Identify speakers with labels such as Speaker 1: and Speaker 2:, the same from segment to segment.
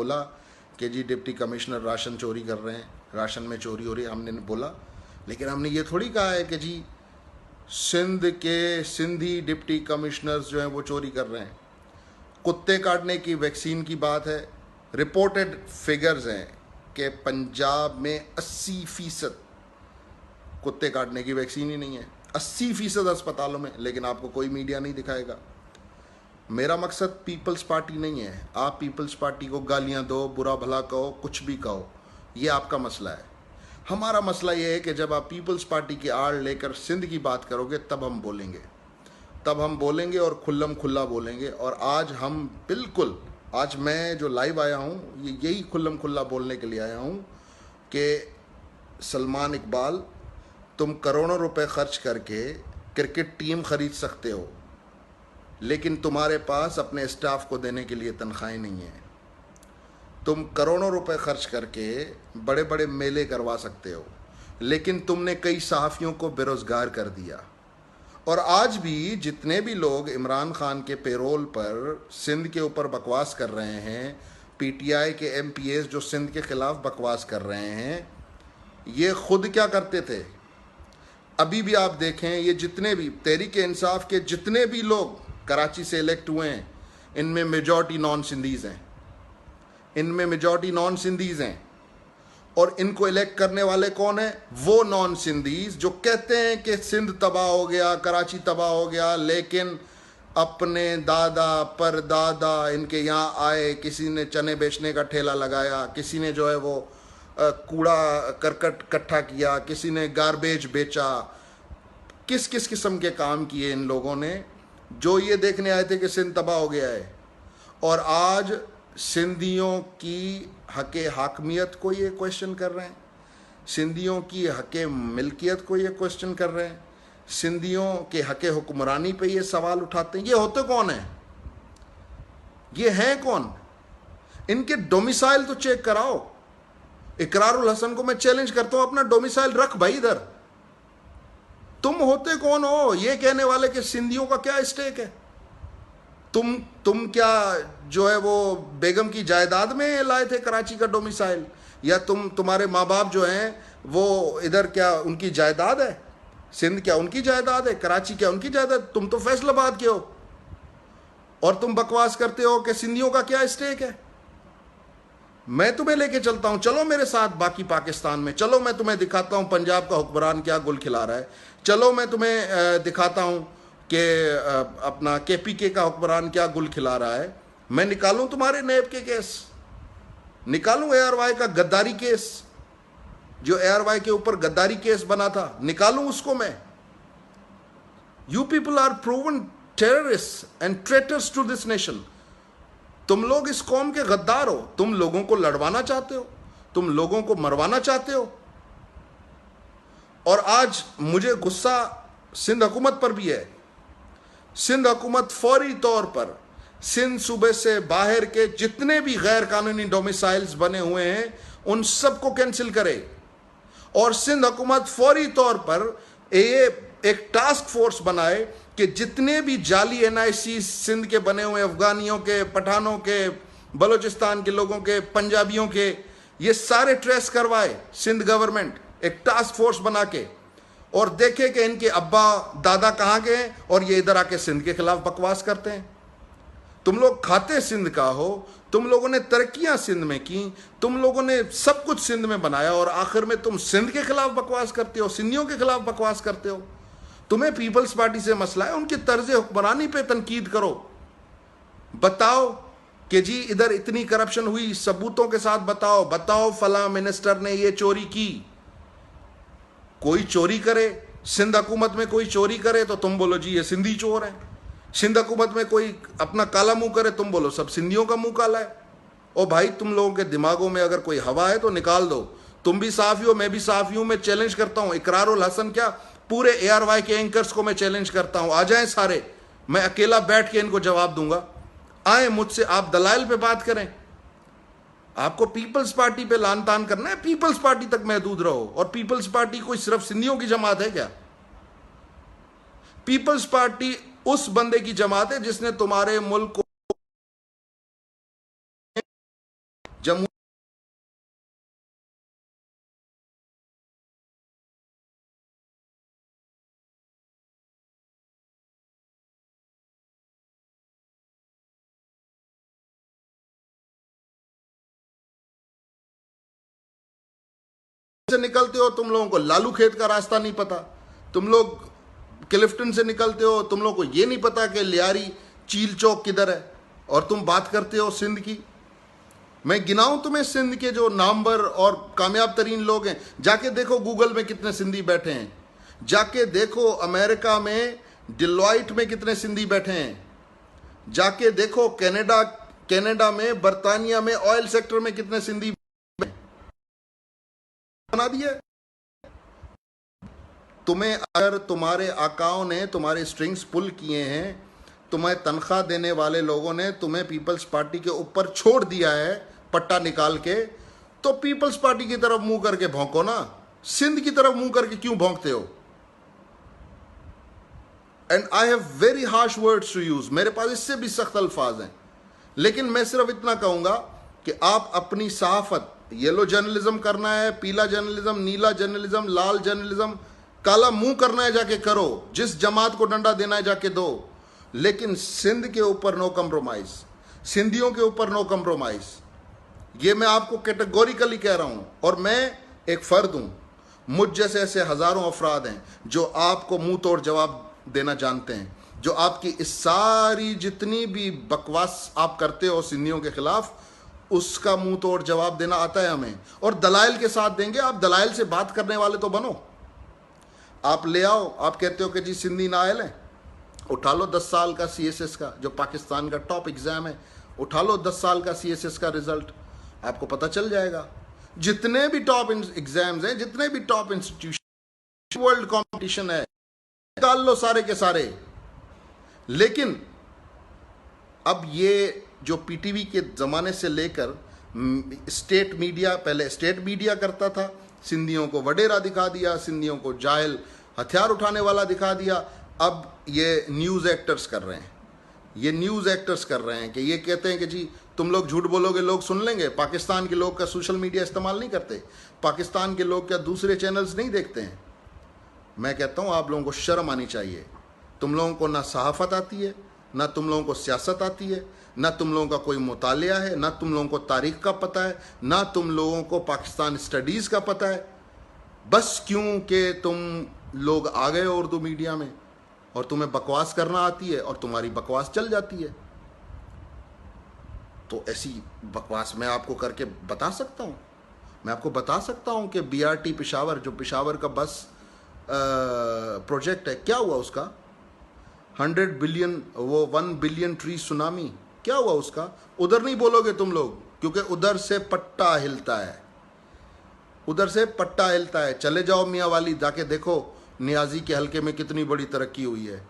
Speaker 1: बोला कि जी deputy commissioner ration चोरी कर रहे हैं, राशन में चोरी हो रही है, हमने बोला। लेकिन हमने ये थोड़ी कहा है कि जी सिंध के सिंधी डिप्टी कमिश्नर्स जो हैं वो चोरी कर रहे हैं। कुत्ते काटने की वैक्सीन की बात है, रिपोर्टेड फिगर्स हैं कि पंजाब में 80% कुत्ते काटने की वैक्सीन ही नहीं है, 80% अस्पतालों में, लेकिन आपको कोई मीडिया नहीं दिखाएगा। मेरा मकसद पीपल्स पार्टी नहीं है, आप पीपल्स पार्टी को गालियां दो, बुरा भला कहो, कुछ भी कहो, ये आपका मसला है। हमारा मसला ये है कि जब आप पीपल्स पार्टी की आड़ लेकर सिंध की बात करोगे तब हम बोलेंगे और खुल्लम खुल्ला बोलेंगे। और आज हम बिल्कुल, आज मैं जो लाइव आया हूँ यही खुल्लम खुल्ला बोलने के लिए आया हूँ कि सलमान इकबाल, तुम करोड़ों रुपए खर्च करके क्रिकेट टीम खरीद सकते हो, लेकिन तुम्हारे पास अपने स्टाफ को देने के लिए तनख्वाहें नहीं है। तुम करोड़ों रुपए खर्च करके बड़े बड़े मेले करवा सकते हो, लेकिन तुमने कई सहाफ़ियों को बेरोज़गार कर दिया। और आज भी जितने भी लोग इमरान खान के पेरोल पर सिंध के ऊपर बकवास कर रहे हैं, पीटीआई के एमपीएस जो सिंध के ख़िलाफ़ बकवास कर रहे हैं, ये खुद क्या करते थे? अभी भी आप देखें, ये जितने भी तहरीक इंसाफ के जितने भी लोग कराची से इलेक्ट हुए हैं, इनमें मेजॉरिटी नॉन सिंधीज़ हैं। और इनको इलेक्ट करने वाले कौन है? वो नॉन सिंधीज़ जो कहते हैं कि सिंध तबाह हो गया, कराची तबाह हो गया, लेकिन अपने दादा परदादा इनके यहाँ आए, किसी ने चने बेचने का ठेला लगाया, किसी ने जो है वो कूड़ा करकट इकट्ठा किया, किसी ने गार्बेज बेचा, किस किस किस्म के काम किए इन लोगों ने, जो ये देखने आए थे कि सिंध तबाह हो गया है। और आज सिंधियों की हक़े हाकमियत को ये क्वेश्चन कर रहे हैं, सिंधियों की हक़े मिल्कियत को ये क्वेश्चन कर रहे हैं, सिंधियों के हक़े हुक्मरानी पे ये सवाल उठाते हैं। ये होते कौन हैं? ये हैं कौन? इनके डोमिसाइल तो चेक कराओ। इकरारुल हसन को मैं चैलेंज करता हूं, अपना डोमिसाइल रख भाई इधर। तुम होते कौन हो ये कहने वाले कि सिंधियों का क्या स्टेक है? तुम क्या जो है वो बेगम की जायदाद में लाए थे कराची का डोमिसाइल? या तुम्हारे माँ बाप जो हैं वो इधर क्या उनकी जायदाद है? सिंध क्या उनकी जायदाद है? कराची क्या उनकी जायदाद? तुम तो फैसलाबाद के हो और तुम बकवास करते हो कि सिंधियों का क्या स्टेक है। मैं तुम्हें लेके चलता हूं, चलो मेरे साथ बाकी पाकिस्तान में, चलो मैं तुम्हें दिखाता हूं पंजाब का हुक्मरान क्या गुल खिला रहा है, चलो मैं तुम्हें दिखाता हूं कि अपना केपीके का हुक्मरान क्या गुल खिला रहा है। मैं निकालूं तुम्हारे नेब के केस, निकालूं एआरवाई का गद्दारी केस, जो एआरवाई के ऊपर गद्दारी केस बना था, निकालूं उसको मैं। You people are proven terrorist and traitors to this nation. तुम लोग इस कौम के गद्दार हो, तुम लोगों को लड़वाना चाहते हो, तुम लोगों को मरवाना चाहते हो। और आज मुझे गुस्सा सिंध हुकूमत पर भी है। सिंध हुकूमत फौरी तौर पर सिंध सूबे से बाहर के जितने भी गैर कानूनी डोमिसाइल्स बने हुए हैं उन सबको कैंसिल करे, और सिंध हुकूमत फौरी तौर पर एक टास्क फोर्स बनाए कि जितने भी जाली एनआईसी सिंध के बने हुए, अफगानियों के, पठानों के, बलूचिस्तान के लोगों के, पंजाबियों के, ये सारे ट्रेस करवाए सिंध गवर्नमेंट एक टास्क फोर्स बना के, और देखे कि इनके अब्बा दादा कहाँ गए और ये इधर आके सिंध के खिलाफ बकवास करते हैं। तुम लोग खाते सिंध का हो, तुम लोगों ने तरक्कियां सिंध में की, तुम लोगों ने सब कुछ सिंध में बनाया, और आखिर में तुम सिंध के खिलाफ बकवास करते हो, सिंधियों के खिलाफ बकवास करते हो। तुम्हें पीपल्स पार्टी से मसला है, उनकी तर्ज हुक्मरानी पे तनकीद करो, बताओ कि जी इधर इतनी करप्शन हुई, सबूतों के साथ बताओ फला मिनिस्टर ने ये चोरी की। कोई चोरी करे, सिंध हुकूमत में कोई चोरी करे तो तुम बोलो जी ये सिंधी चोर है। सिंध हुकूमत में कोई अपना काला मुंह करे, तुम बोलो सब सिंधियों का मुंह काला है। ओ भाई, तुम लोगों के दिमागों में अगर कोई हवा है तो निकाल दो। तुम भी साफी हो, मैं भी साफी हूं। मैं चैलेंज करता हूं इकरारुल हसन, क्या पूरे एआरवाई के एंकर्स को मैं चैलेंज करता हूं, आ जाएं सारे, मैं अकेला बैठ के इनको जवाब दूंगा। आए मुझसे, आप दलाइल पे बात करें। आपको पीपल्स पार्टी पे लान तान करना है, पीपल्स पार्टी तक महदूद रहो। और पीपल्स पार्टी कोई सिर्फ सिंधियों की जमात है क्या? पीपल्स पार्टी उस बंदे की जमात है जिसने तुम्हारे मुल्क को से निकलते हो तुम लोगों को लालू खेत का रास्ता नहीं पता, तुम लोग क्लिफ्टन से निकलते हो तुम लोगों को ये नहीं पता कि लियारी चील चौक किधर है, और तुम बात करते हो सिंध की। मैं गिनाऊं तुम्हें सिंध के जो नामवर और कामयाब तरीन लोग हैं? जाके देखो गूगल में कितने सिंधी बैठे हैं, जाके देखो अमेरिका में डिलॉइट में कितने सिंधी बैठे हैं, जाके देखो कनाडा में, बर्तानिया में ऑयल सेक्टर में कितने सिंधी बना दिए। तुम्हें अगर तुम्हारे आकाओं ने तुम्हारे स्ट्रिंग्स पुल किए हैं, तुम्हें तनख्वाह देने वाले लोगों ने तुम्हें पीपल्स पार्टी के ऊपर छोड़ दिया है पट्टा निकाल के, तो पीपल्स पार्टी की तरफ मुंह करके भौंको ना, सिंध की तरफ मुंह करके क्यों भौंकते हो? And I have very harsh words to use, मेरे पास इससे भी सख्त अल्फाज हैं, लेकिन मैं सिर्फ इतना कहूंगा कि आप अपनी सहाफत, येलो जर्नलिज्म करना है, पीला जर्नलिज्म, नीला जर्नलिज्म, लाल जर्नलिज्म, काला मुंह करना है जाके करो, जिस जमात को डंडा देना है जाके दो, लेकिन सिंध के ऊपर नो कंप्रोमाइज, सिंधियों के ऊपर नो कंप्रोमाइज। ये मैं आपको कैटेगोरिकली कह रहा हूं, और मैं एक फर्द हूं, मुझ जैसे ऐसे हजारों अफराद हैं जो आपको मुंह तोड़ जवाब देना जानते हैं, जो आपकी इस सारी जितनी भी बकवास आप करते हो सिंधियों के खिलाफ, उसका मुंह तोड़ जवाब देना आता है हमें, और दलाइल के साथ देंगे। आप दलाइल से बात करने वाले तो बनो, आप ले आओ। आप कहते हो कि जी सिंधी नायल है, उठा लो 10 साल का CSS का, जो पाकिस्तान का टॉप एग्जाम है, उठा लो 10 साल का CSS का रिजल्ट, आपको पता चल जाएगा। जितने भी टॉप एग्जाम्स हैं, जितने भी टॉप इंस्टीट्यूशन, वर्ल्ड कंपटीशन है, निकाल लो सारे के सारे। लेकिन अब ये जो PTV के जमाने से लेकर स्टेट मीडिया, पहले स्टेट मीडिया करता था, सिंधियों को वडेरा दिखा दिया, सिंधियों को जाहिल हथियार उठाने वाला दिखा दिया, अब ये न्यूज़ एक्टर्स कर रहे हैं, ये न्यूज़ एक्टर्स कर रहे हैं कि ये कहते हैं कि जी तुम लोग झूठ बोलोगे लोग सुन लेंगे। पाकिस्तान के लोग का सोशल मीडिया इस्तेमाल नहीं करते, पाकिस्तान के लोग क्या दूसरे चैनल्स नहीं देखते हैं? मैं कहता हूँ आप लोगों को शर्म आनी चाहिए। तुम लोगों को ना सहाफ़त आती है, ना तुम लोगों को सियासत आती है, ना तुम लोगों का कोई मुतालिया है, ना तुम लोगों को तारीख़ का पता है, ना तुम लोगों को पाकिस्तान स्टडीज़ का पता है। बस क्योंकि तुम लोग आ गए उर्दू मीडिया में और तुम्हें बकवास करना आती है और तुम्हारी बकवास चल जाती है। तो ऐसी बकवास मैं आपको करके बता सकता हूँ, मैं आपको बता सकता हूँ कि BRT पेशावर, जो पेशावर का बस प्रोजेक्ट है, क्या हुआ उसका? 100 बिलियन, वो 1 बिलियन ट्री सुनामी, क्या हुआ उसका? उधर नहीं बोलोगे तुम लोग, क्योंकि उधर से पट्टा हिलता है, उधर से पट्टा हिलता है। चले जाओ मियाँ वाली, जाके देखो नियाजी के हलके में कितनी बड़ी तरक्की हुई है।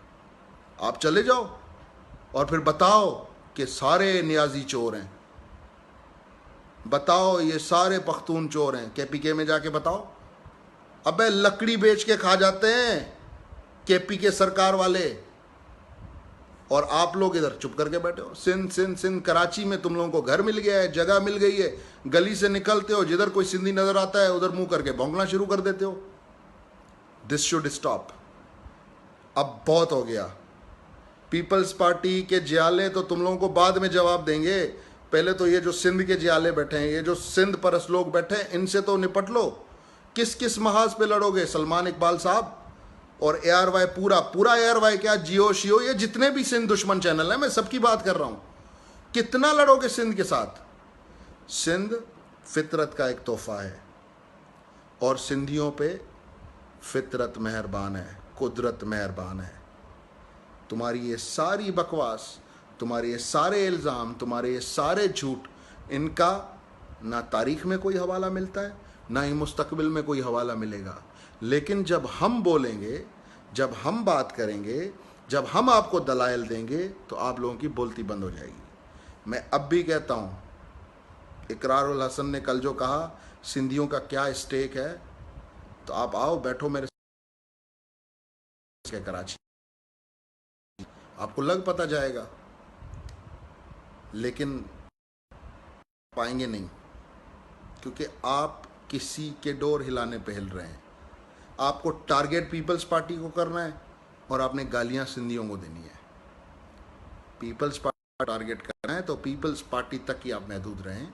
Speaker 1: आप चले जाओ और फिर बताओ कि सारे नियाजी चोर हैं, बताओ ये सारे पख्तून चोर हैं। KPK में जाके बताओ, अबे लकड़ी बेच के खा जाते हैं KPK सरकार वाले, और आप लोग इधर चुप करके बैठे हो। सिंध कराची में तुम लोगों को घर मिल गया है, जगह मिल गई है, गली से निकलते हो, जिधर कोई सिंधी नजर आता है उधर मुंह करके भौंकना शुरू कर देते हो। दिस शुड स्टॉप, अब बहुत हो गया। पीपल्स पार्टी के जियाले तो तुम लोगों को बाद में जवाब देंगे, पहले तो ये जो सिंध के जियाले बैठे हैं, ये जो सिंध परस लोग बैठे हैं, इनसे तो निपट लो। किस किस महाज पे लड़ोगे? सलमान इकबाल साहब और ARY, पूरा ARY क्या, जियो शियो, ये जितने भी सिंध दुश्मन चैनल हैं, मैं सबकी बात कर रहा हूं। कितना लड़ोगे सिंध के साथ? सिंध फितरत का एक तोहफा है, और सिंधियों पे फितरत मेहरबान है, कुदरत मेहरबान है। तुम्हारी ये सारी बकवास, तुम्हारे ये सारे इल्ज़ाम, तुम्हारे ये सारे झूठ, इनका ना तारीख में कोई हवाला मिलता है, ना ही मुस्तकबिल में कोई हवाला मिलेगा। लेकिन जब हम बोलेंगे, जब हम बात करेंगे, जब हम आपको दलाइल देंगे, तो आप लोगों की बोलती बंद हो जाएगी। मैं अब भी कहता हूँ, इकरारुल हसन ने कल जो कहा सिंधियों का क्या स्टेक है, तो आप आओ बैठो मेरे साथ कराची, आपको लग पता जाएगा। लेकिन पाएंगे नहीं, क्योंकि आप किसी के डोर हिलाने पे हिल रहे हैं। आपको टारगेट पीपल्स पार्टी को करना है और आपने गालियां सिंधियों को देनी है। पीपल्स पार्टी टारगेट करना है तो पीपल्स पार्टी तक ही आप महदूद रहें,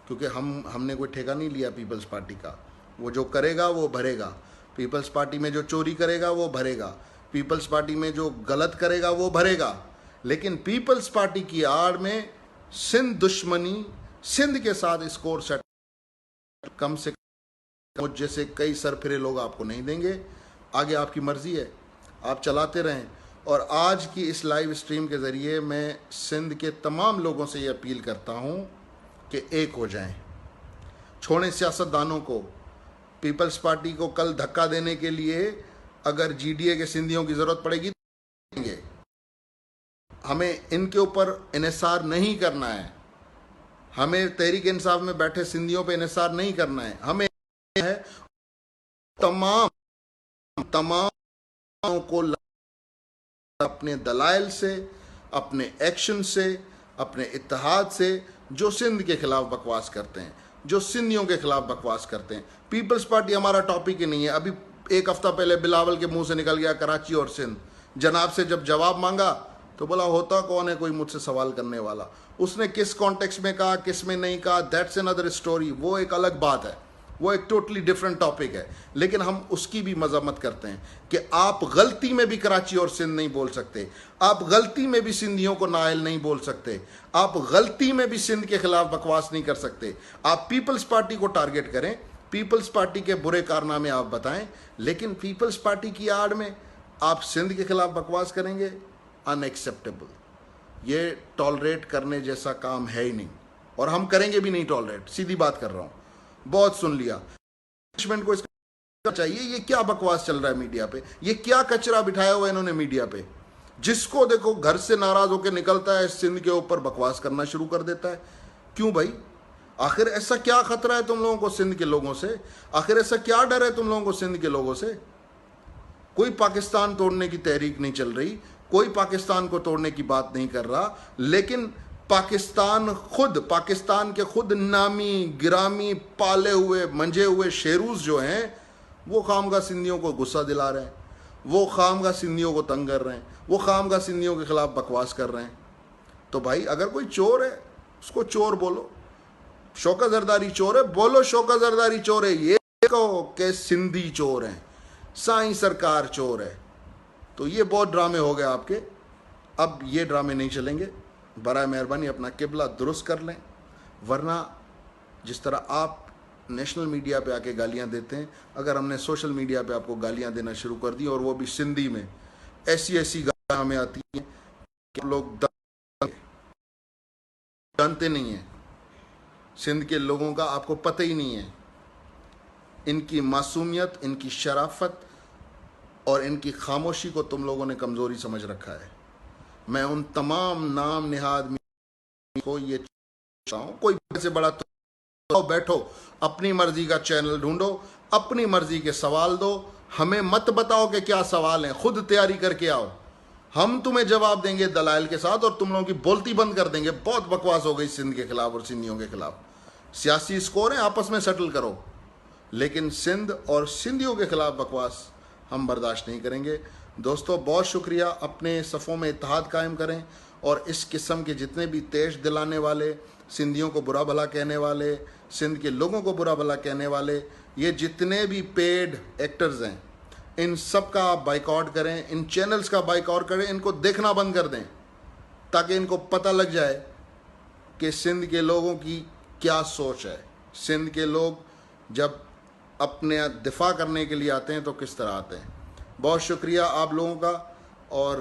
Speaker 1: क्योंकि हमने कोई ठेका नहीं लिया पीपल्स पार्टी का। वो जो करेगा वो भरेगा। पीपल्स पार्टी में जो चोरी करेगा वो भरेगा। पीपल्स पार्टी में जो गलत करेगा वो भरेगा। लेकिन पीपल्स पार्टी की आड़ में सिंध दुश्मनी, सिंध के साथ स्कोर सेट कम से कम मुझ जैसे कई सरफिरे लोग आपको नहीं देंगे। आगे आपकी मर्जी है, आप चलाते रहें। और आज की इस लाइव स्ट्रीम के ज़रिए मैं सिंध के तमाम लोगों से ये अपील करता हूँ कि एक हो जाएं, छोड़ें सियासतदानों को। पीपल्स पार्टी को कल धक्का देने के लिए अगर जीडीए के सिंधियों की ज़रूरत पड़ेगी तो देंगे। हमें इनके ऊपर इन्हिसार नहीं करना है, हमें तहरीक इंसाफ में बैठे सिंधियों पे इन्हिसार नहीं करना है। हमें है तमाम को अपने दलाइल से, अपने एक्शन से, अपने इत्तेहाद से जो सिंध के खिलाफ बकवास करते हैं, जो सिंधियों के खिलाफ बकवास करते हैं। पीपल्स पार्टी हमारा टॉपिक ही नहीं है। अभी एक हफ्ता पहले बिलावल के मुंह से निकल गया कराची और सिंध। जनाब से जब जवाब मांगा तो बोला होता कौन है कोई मुझसे सवाल करने वाला। उसने किस कॉन्टेक्स्ट में कहा, किस में नहीं कहा, दैट्स अनदर स्टोरी, वो एक अलग बात है, वो एक टोटली डिफरेंट टॉपिक है। लेकिन हम उसकी भी मजम्मत करते हैं कि आप गलती में भी कराची और सिंध नहीं बोल सकते, आप गलती में भी सिंधियों को नाअहल नहीं बोल सकते, आप गलती में भी सिंध के खिलाफ बकवास नहीं कर सकते। आप पीपल्स पार्टी को टारगेट करें, पीपल्स पार्टी के बुरे कारनामे आप बताएं, लेकिन पीपल्स पार्टी की आड़ में आप सिंध के खिलाफ बकवास करेंगे, अनएक्सेप्टेबल। ये टॉलरेट करने जैसा काम है ही नहीं, और हम करेंगे भी नहीं टॉलरेट। सीधी बात कर रहा हूं, बहुत सुन लिया। को इसका चाहिए, ये क्या बकवास चल रहा है मीडिया पे, ये क्या कचरा बिठाया हुआ है इन्होंने मीडिया पे। जिसको देखो घर से नाराज होकर निकलता है, सिंध के ऊपर बकवास करना शुरू कर देता है। क्यों भाई? आखिर ऐसा क्या खतरा है तुम लोगों को सिंध के लोगों से? आखिर ऐसा क्या डर है तुम लोगों को सिंध के लोगों से? कोई पाकिस्तान तोड़ने की तहरीक नहीं चल रही, कोई पाकिस्तान को तोड़ने की बात नहीं कर रहा, लेकिन पाकिस्तान के खुद नामी गिरामी पाले हुए मंजे हुए शेरूज जो हैं, वो खामगा सिंधियों को गुस्सा दिला रहे हैं, वो खामगा सिंधियों को तंग कर रहे हैं, वो खामगा सिंधियों के खिलाफ बकवास कर रहे हैं। तो भाई अगर कोई चोर है उसको चोर बोलो। शौकत जरदारी चोर है, बोलो शौकत जरदारी चोर है। ये कहो कि सिंधी चोर हैं, साईं सरकार चोर है। तो ये बहुत ड्रामे हो गए आपके, अब ये ड्रामे नहीं चलेंगे। बराए मेहरबानी अपना किबला दुरुस्त कर लें, वरना जिस तरह आप नेशनल मीडिया पे आके गालियां देते हैं, अगर हमने सोशल मीडिया पे आपको गालियां देना शुरू कर दी, और वो भी सिंधी में, ऐसी ऐसी गालियां हमें आती हैं कि आप लोग जानते नहीं हैं। सिंध के लोगों का आपको पता ही नहीं है, इनकी मासूमियत, इनकी शराफत और इनकी खामोशी को तुम लोगों ने कमज़ोरी समझ रखा है। मैं उन तमाम नाम निहाद को ये चाहता हूँ, कोई से बड़ा तो बैठो, अपनी मर्जी का चैनल ढूंढो, अपनी मर्जी के सवाल दो, हमें मत बताओ कि क्या सवाल हैं, खुद तैयारी करके आओ, हम तुम्हें जवाब देंगे दलाइल के साथ, और तुम लोगों की बोलती बंद कर देंगे। बहुत बकवास हो गई सिंध के खिलाफ और सिंधियों के खिलाफ। सियासी स्कोर है, आपस में सेटल करो, लेकिन सिंध और सिंधियों के खिलाफ बकवास हम बर्दाश्त नहीं करेंगे। दोस्तों बहुत शुक्रिया, अपने सफ़ों में इत्तेहाद कायम करें, और इस किस्म के जितने भी तेज दिलाने वाले, सिंधियों को बुरा भला कहने वाले, सिंध के लोगों को बुरा भला कहने वाले, ये जितने भी पेड एक्टर्स हैं, इन सब का आप बाइकआउट करें, इन चैनल्स का बाइकआउट करें, इनको देखना बंद कर दें, ताकि इनको पता लग जाए कि सिंध के लोगों की क्या सोच है। सिंध के लोग जब अपने दिफा करने के लिए आते हैं तो किस तरह आते हैं। बहुत शुक्रिया आप लोगों का, और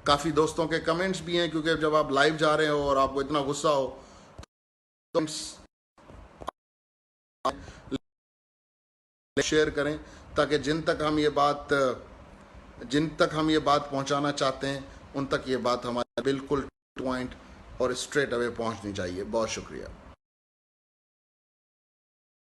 Speaker 1: काफ़ी दोस्तों के कमेंट्स भी हैं, क्योंकि जब आप लाइव जा रहे हो और आपको इतना गुस्सा हो तो शेयर करें, ताकि जिन तक हम ये बात पहुंचाना चाहते हैं उन तक ये बात हमारे बिल्कुल पॉइंट और स्ट्रेट अवे पहुंचनी चाहिए। बहुत शुक्रिया।